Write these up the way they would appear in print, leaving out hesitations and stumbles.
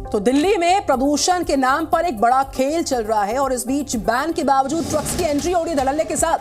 तो दिल्ली में प्रदूषण के नाम पर एक बड़ा खेल चल रहा है और इस बीच बैन के बावजूद ट्रक्स की एंट्री हो रही है धड़ल्ले के साथ।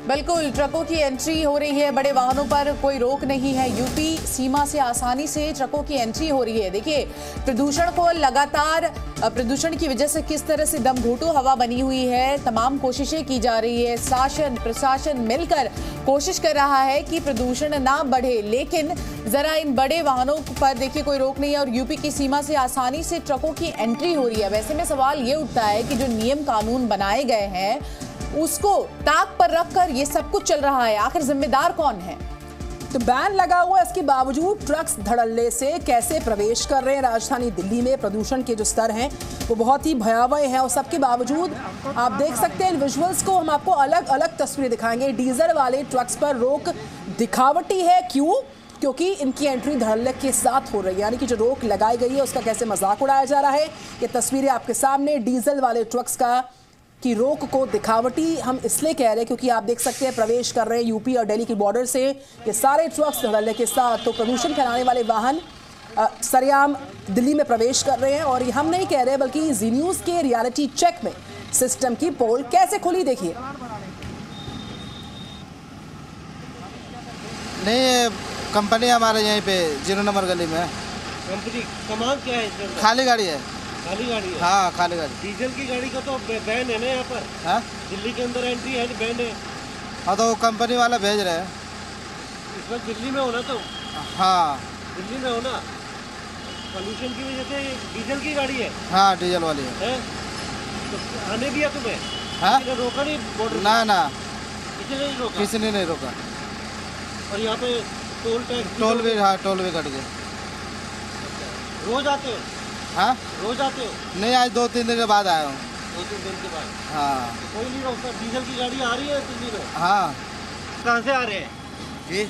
बिल्कुल, ट्रकों की एंट्री हो रही है, बड़े वाहनों पर कोई रोक नहीं है। यूपी सीमा से आसानी से ट्रकों की एंट्री हो रही है। देखिए, प्रदूषण को लगातार प्रदूषण की वजह से किस तरह से दम घोंटू हवा बनी हुई है। तमाम कोशिशें की जा रही है, शासन प्रशासन मिलकर कोशिश कर रहा है कि प्रदूषण ना बढ़े, लेकिन जरा इन बड़े वाहनों पर देखिए कोई रोक नहीं है और यूपी की सीमा से आसानी से ट्रकों की एंट्री हो रही है। वैसे में सवाल ये उठता है कि जो नियम कानून बनाए गए हैं उसको ताक पर रखकर ये सब कुछ चल रहा है, आखिर जिम्मेदार कौन है? तो बैन लगा हुआ है, इसके बावजूद ट्रक्स धड़ल्ले से कैसे प्रवेश कर रहे हैं राजधानी दिल्ली में। प्रदूषण के जो स्तर हैं वो बहुत ही भयावह हैं और सबके बावजूद आप देख सकते हैं इन विजुअल्स को, हम आपको अलग अलग तस्वीरें दिखाएंगे। डीजल वाले ट्रक्स पर रोक दिखावटी है, क्यों? क्योंकि इनकी एंट्री धड़ल्ले के साथ हो रही है, यानी कि जो रोक लगाई गई है उसका कैसे मजाक उड़ाया जा रहा है। ये तस्वीरें आपके सामने डीजल वाले ट्रक्स की रोक को दिखावटी हम इसलिए कह रहे हैं क्योंकि आप देख सकते हैं प्रवेश कर रहे हैं यूपी और दिल्ली की बॉर्डर से ये सारे ट्रक्स धड़ल्ले के साथ। तो प्रदूषण फैलाने वाले वाहन सरेआम दिल्ली में प्रवेश कर रहे हैं और ये हम नहीं कह रहे बल्कि जी न्यूज़ के रियलिटी चेक में सिस्टम की पोल कैसे खुली, देखिए। नहीं, कंपनी हमारे यहीं पे 0 नंबर गली में। कंपनी कमाल क्या है? खाली गाड़ी है। खाली गाड़ी है? हाँ, खाली गाड़ी। डीजल की गाड़ी का तो बैन है ना यहाँ पर? हाँ? दिल्ली के अंदर एंट्री है, बैन है। हाँ, तो कंपनी वाला भेज रहे हैं। इस वक्त दिल्ली में होना तो? हाँ, दिल्ली में होना। पोल्यूशन की वजह से डीजल की गाड़ी है? हाँ, डीजल वाली है। तो आने दिया तुम्हें? हाँ? किसी ने रोका नहीं बॉर्डर? ना, किसी ने नहीं रोका? किसी ने नहीं रोका। और यहाँ पे टोल टैक्स? टोल भी कट गए। रोज आते हो? हाँ, रोज आते हो? नहीं, आज 2-3 दिन के बाद आया हूँ। 2-3 दिन के बाद? हाँ। तो कोई नहीं रोकता? डीजल की गाड़ी आ रही है दिल्ली में? हाँ। कहाँ से आ रहे हैं? जी,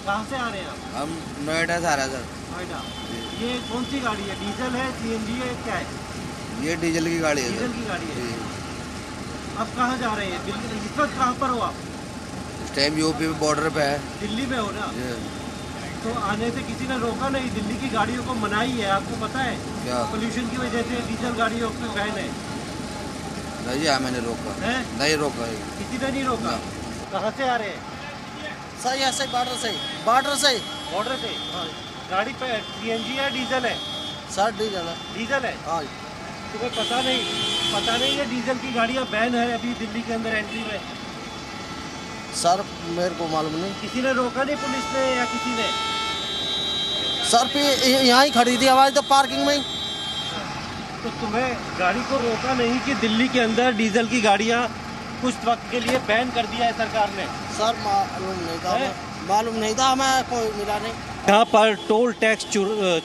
कहाँ से आ रहे हैं आप? हम नोएडा से आ रहे सर। नोएडा। ये कौन सी गाड़ी है? डीजल है, सीएनजी है, क्या है? ये डीजल की गाड़ी है। डीजल की गाड़ी है। अब कहाँ जा रहे हैं? दिल्ली? इस वक्त कहाँ पर हो आप? इस टाइम यूपी बॉर्डर पे है। दिल्ली में हो ना? तो आने से किसी ने रोका नहीं? दिल्ली की गाड़ियों को मनाही है, आपको पता है? क्या? पोल्यूशन की वजह से डीजल गाड़ियों पे बैन है। नहीं, मैंने रोका है? नहीं रोका। किसी ने नहीं रोका? कहाँ से आ रहे हैं? सही, ऐसे बॉर्डर से। बॉर्डर से। बॉर्डर से? गाड़ी पे सीएनजी है, डीजल है? सर, डीजल है। डीजल है? हाँ। तुम्हें पता नहीं है डीजल की गाड़ियाँ बैन है अभी दिल्ली के अंदर एंट्री में? सर, मेरे को मालूम नहीं। किसी ने रोका नहीं, पुलिस ने या किसी ने? सर, पे यहाँ ही खड़ी थी हमारी तो पार्किंग में ही। तो तुम्हें गाड़ी को रोका नहीं कि दिल्ली के अंदर डीजल की गाड़ियाँ कुछ वक्त के लिए बैन कर दिया है सरकार ने? सर, मालूम नहीं था, हमें कोई मिला नहीं। यहाँ पर टोल टैक्स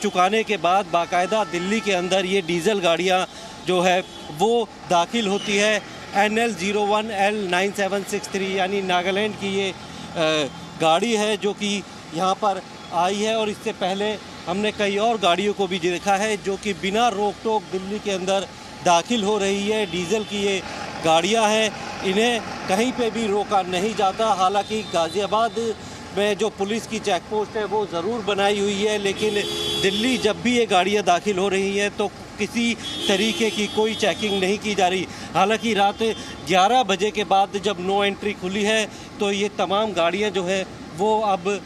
चुकाने के बाद बाकायदा दिल्ली के अंदर ये डीजल गाड़ियाँ जो है वो दाखिल होती है। NL01L9763 यानी नागालैंड की ये गाड़ी है जो कि यहाँ पर आई है और इससे पहले हमने कई और गाड़ियों को भी देखा है जो कि बिना रोक टोक दिल्ली के अंदर दाखिल हो रही है। डीजल की ये गाड़ियाँ हैं, इन्हें कहीं पे भी रोका नहीं जाता। हालांकि गाज़ियाबाद में जो पुलिस की चेक पोस्ट है वो ज़रूर बनाई हुई है, लेकिन दिल्ली जब भी ये गाड़ियाँ दाखिल हो रही हैं तो किसी तरीके की कोई चेकिंग नहीं की जा रही। हालांकि रात 11 बजे के बाद जब नो एंट्री खुली है तो ये तमाम गाड़ियाँ जो है वो अब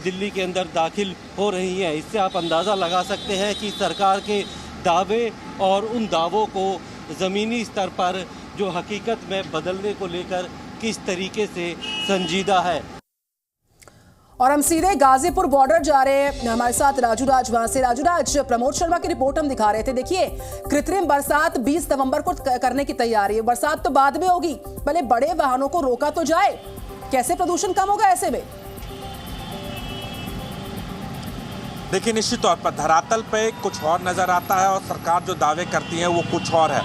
दिल्ली के अंदर दाखिल हो रही हैं। इससे आप अंदाज़ा लगा सकते हैं कि सरकार के दावे और उन दावों को ज़मीनी स्तर पर जो हकीकत में बदलने को लेकर किस तरीके से संजीदा है। और हम सीधे गाजीपुर बॉर्डर जा रहे हैं, हमारे साथ राजू राज वहां से। राजू राज, प्रमोद शर्मा की रिपोर्ट हम दिखा रहे थे। देखिए, कृत्रिम बरसात 20 नवंबर को करने की तैयारी है। बरसात तो बाद में होगी, पहले बड़े वाहनों को रोका तो जाए। कैसे प्रदूषण कम होगा ऐसे में? देखिए, निश्चित तौर पर धरातल पे कुछ और नज़र आता है और सरकार जो दावे करती है वो कुछ और है।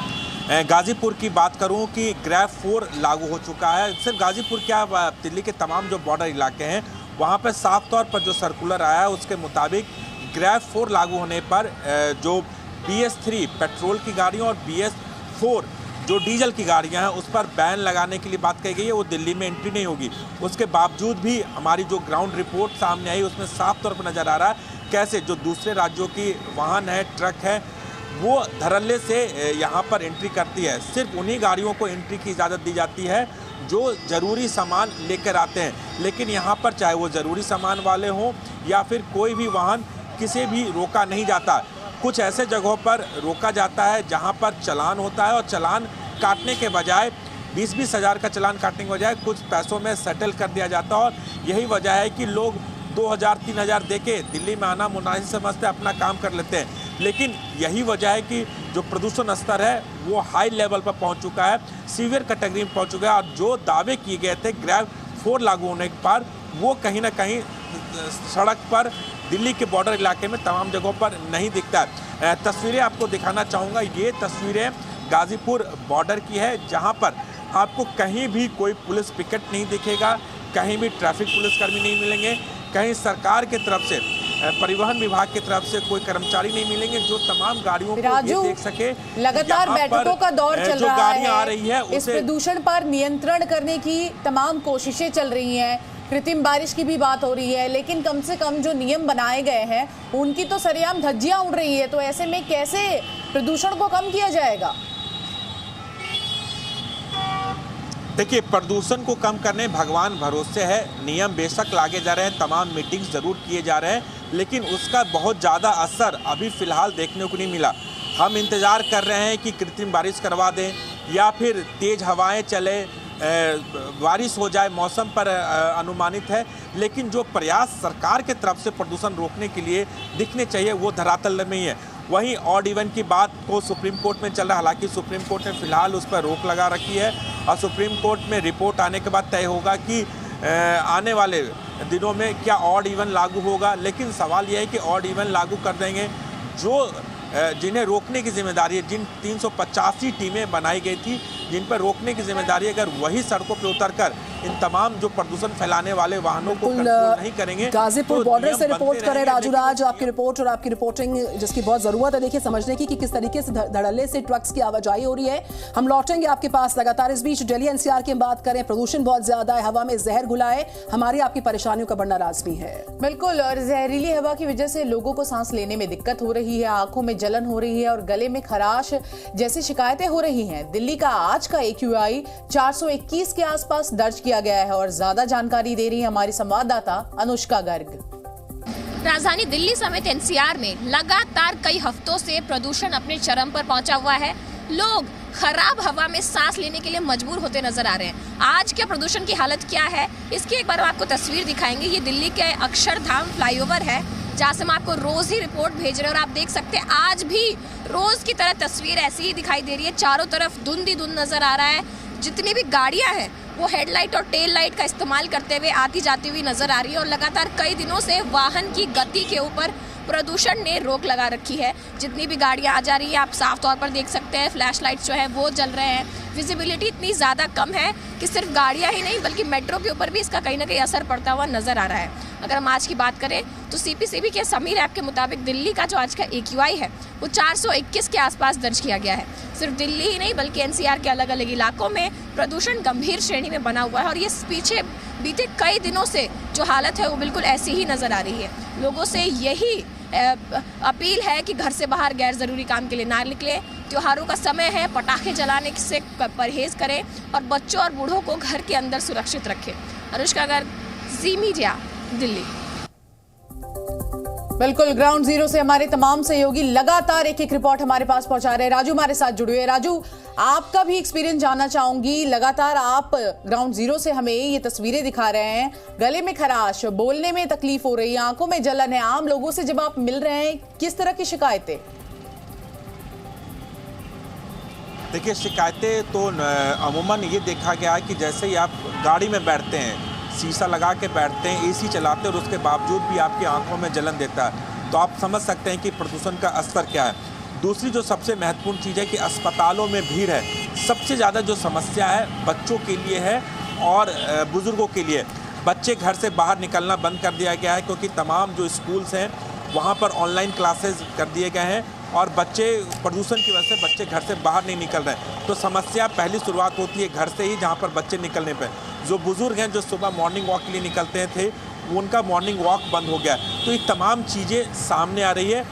गाजीपुर की बात करूं कि ग्रैब 4 लागू हो चुका है। सिर्फ गाजीपुर क्या, दिल्ली के तमाम जो बॉर्डर इलाके हैं वहाँ पे साफ तौर पर जो सर्कुलर आया है उसके मुताबिक ग्रैब 4 लागू होने पर जो BS3 पेट्रोल की गाड़ियों और BS4 जो डीजल की गाड़ियां हैं उस पर बैन लगाने के लिए बात कही गई है। वो दिल्ली में एंट्री नहीं होगी। उसके बावजूद भी हमारी जो ग्राउंड रिपोर्ट सामने आई उसमें साफ तौर पर नज़र आ रहा है कैसे जो दूसरे राज्यों की वाहन है, ट्रक है, वो धड़ल्ले से यहाँ पर एंट्री करती है। सिर्फ उन्हीं गाड़ियों को एंट्री की इजाज़त दी जाती है जो ज़रूरी सामान लेकर आते हैं। लेकिन यहाँ पर चाहे वो ज़रूरी सामान वाले हों या फिर कोई भी वाहन, किसी भी रोका नहीं जाता। कुछ ऐसे जगहों पर रोका जाता है जहाँ पर चालान होता है और चालान काटने के बजाय 20-20 हज़ार का चालान काटने के बजाय कुछ पैसों में सेटल कर दिया जाता है। और यही वजह है कि लोग 2000-3000 दे के दिल्ली में आना मुनासिब समझते अपना काम कर लेते हैं। लेकिन यही वजह है कि जो प्रदूषण स्तर है वो हाई लेवल पर पहुंच चुका है, सीवियर कैटेगरी में पहुंच चुका है। और जो दावे किए गए थे ग्रैब 4 लागू होने के बाद, वो कहीं ना कहीं सड़क पर दिल्ली के बॉर्डर इलाके में तमाम जगहों पर नहीं दिखता है। तस्वीरें आपको दिखाना चाहूँगा। ये तस्वीरें गाज़ीपुर बॉर्डर की है, जहाँ पर आपको कहीं भी कोई पुलिस पिकेट नहीं दिखेगा, कहीं भी ट्रैफिक पुलिसकर्मी नहीं मिलेंगे, कहीं सरकार की तरफ से, परिवहन विभाग की तरफ से कोई कर्मचारी नहीं मिलेंगे जो तमाम गाड़ियों को ये देख सके। लगातार बैठकों का दौर चल रहा है, आ रही है इस प्रदूषण पर नियंत्रण करने की तमाम कोशिशें चल रही हैं। कृत्रिम बारिश की भी बात हो रही है, लेकिन कम से कम जो नियम बनाए गए हैं उनकी तो सरेआम धज्जियां उड़ रही है। तो ऐसे में कैसे प्रदूषण को कम किया जाएगा? देखिए, प्रदूषण को कम करने भगवान भरोसे है। नियम बेशक लागे जा रहे हैं, तमाम मीटिंग्स ज़रूर किए जा रहे हैं, लेकिन उसका बहुत ज़्यादा असर अभी फ़िलहाल देखने को नहीं मिला। हम इंतज़ार कर रहे हैं कि कृत्रिम बारिश करवा दें या फिर तेज़ हवाएं चले, बारिश हो जाए, मौसम पर अनुमानित है। लेकिन जो प्रयास सरकार की तरफ से प्रदूषण रोकने के लिए दिखने चाहिए वो धरातल में ही है। वहीं ऑड इवन की बात को सुप्रीम कोर्ट में चल रहा है। हालांकि सुप्रीम कोर्ट ने फिलहाल उस पर रोक लगा रखी है और सुप्रीम कोर्ट में रिपोर्ट आने के बाद तय होगा कि आने वाले दिनों में क्या ऑड इवन लागू होगा। लेकिन सवाल यह है कि ऑड इवन लागू कर देंगे, जो जिन्हें रोकने की जिम्मेदारी है, जिन 385 टीमें बनाई गई थी जिन पर रोकने की जिम्मेदारी, अगर वही सड़कों पर उतरकर इन तमाम जो प्रदूषण फैलाने वाले वाहनों को कंट्रोल नहीं करेंगे। गाजीपुर बॉर्डर से रिपोर्ट करें राजू राज, आपकी रिपोर्ट और आपकी रिपोर्टिंग जिसकी बहुत जरूरत है देखिए समझने की कि किस तरीके से धड़ल्ले से ट्रक्स की आवाजाही हो रही है। हम लौटेंगे आपके पास लगातार। इस बीच दिल्ली एनसीआर की बात करें, प्रदूषण बहुत ज्यादा है, हवा में जहर घुला है, हमारी आपकी परेशानियों का बढ़ना लाजमी है। बिल्कुल, और जहरीली हवा की वजह से लोगों को सांस लेने में दिक्कत हो रही है, आंखों में जलन हो रही है और गले में खराश जैसी शिकायतें हो रही हैं। दिल्ली का आज का AQI 421 के आसपास दर्ज किया गया है और ज्यादा जानकारी दे रही है हमारी संवाददाता अनुष्का गर्ग। राजधानी दिल्ली समेत एनसीआर में लगातार कई हफ्तों से प्रदूषण अपने चरम पर पहुंचा हुआ है। लोग खराब हवा में सांस लेने के लिए मजबूर होते नजर आ रहे हैं। आज के प्रदूषण की हालत क्या है, इसकी एक बार आपको तस्वीर दिखाएंगे। ये दिल्ली के अक्षरधाम फ्लाईओवर है, जहाँ से हम आपको रोज ही रिपोर्ट भेज रहे हैं और आप देख सकते हैं आज भी रोज की तरह तस्वीर ऐसी ही दिखाई दे रही है। चारों तरफ धुंध ही धुंध नजर आ रहा है। जितनी भी गाड़ियां हैं वो हेडलाइट और टेल लाइट का इस्तेमाल करते हुए आती जाती हुई नजर आ रही है और लगातार कई दिनों से वाहन की गति के ऊपर प्रदूषण ने रोक लगा रखी है। जितनी भी गाड़ियां आ जा रही है आप साफ तौर पर देख सकते हैं, फ्लैश लाइट्स जो है वो जल रहे हैं। विजिबिलिटी इतनी ज़्यादा कम है कि सिर्फ गाड़ियां ही नहीं बल्कि मेट्रो के ऊपर भी इसका कहीं ना कहीं असर पड़ता हुआ नजर आ रहा है। अगर हम आज की बात करें तो CPCB के समीर ऐप के मुताबिक दिल्ली का जो आज का AQI है वो 421 के आसपास दर्ज किया गया है। सिर्फ दिल्ली ही नहीं बल्कि NCR के अलग अलग इलाकों में प्रदूषण गंभीर श्रेणी में बना हुआ है और ये पीछे बीते कई दिनों से जो हालत है वो बिल्कुल ऐसी ही नज़र आ रही है। लोगों से यही अपील है कि घर से बाहर गैर ज़रूरी काम के लिए ना निकले। त्योहारों का समय है, पटाखे जलाने से परहेज करें और बच्चों और बूढ़ों को घर के अंदर सुरक्षित रखें। अनुष्का गर्ग, जी मीडिया, दिल्ली। बिल्कुल, ग्राउंड जीरो से हमारे तमाम सहयोगी लगातार एक एक रिपोर्ट हमारे पास पहुंचा रहे हैं। राजू हमारे साथ जुड़े हुए। राजू, आपका भी एक्सपीरियंस जानना चाहूंगी। लगातार आप ग्राउंड जीरो से हमें ये तस्वीरें दिखा रहे हैं, गले में खराश, बोलने में तकलीफ हो रही है, आंखों में जलन है। आम लोगों से जब आप मिल रहे हैं, किस तरह की शिकायतें? देखिए, शिकायतें तो अमूमन ये देखा गया है कि जैसे ही आप गाड़ी में बैठते हैं, शीशा लगा के बैठते हैं, AC चलाते हैं और उसके बावजूद भी आपकी आंखों में जलन देता है, तो आप समझ सकते हैं कि प्रदूषण का स्तर क्या है। दूसरी जो सबसे महत्वपूर्ण चीज़ है कि अस्पतालों में भीड़ है। सबसे ज़्यादा जो समस्या है बच्चों के लिए है और बुज़ुर्गों के लिए। बच्चे घर से बाहर निकलना बंद कर दिया गया है क्योंकि तमाम जो स्कूल्स हैं वहाँ पर ऑनलाइन क्लासेस कर दिए गए हैं और बच्चे प्रदूषण की वजह से बच्चे घर से बाहर नहीं निकल रहे हैं। तो समस्या पहली शुरुआत होती है घर से ही, जहाँ पर बच्चे निकलने पर। जो बुज़ुर्ग हैं जो सुबह मॉर्निंग वॉक के लिए निकलते थे उनका मॉर्निंग वॉक बंद हो गया। तो ये तमाम चीज़ें सामने आ रही है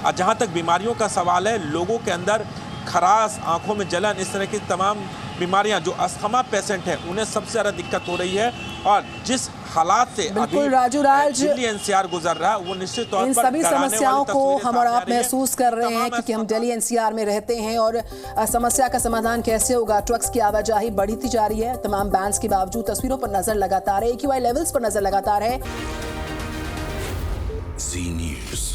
और जहाँ तक बीमारियों का सवाल है, लोगों के अंदर खराश, आंखों में जलन, इस तरह की तमाम बीमारियां, जो अस्थमा पेशेंट हैं उन्हें सबसे ज़्यादा दिक्कत हो रही है। और जिस हालात से बिल्कुल राजू राज, दिल्ली एनसीआर गुजर रहा है, वो निश्चित तौर पर इन सभी समस्याओं को हम और आप महसूस कर रहे हैं, क्योंकि हम दिल्ली एनसीआर में रहते हैं। और समस्या का समाधान कैसे होगा? ट्रक्स की आवाजाही बढ़ती जा रही है तमाम बैन्स के बावजूद। तस्वीरों पर नजर लगातार है, AQI लेवल्स पर नजर लगातार है। Zee News।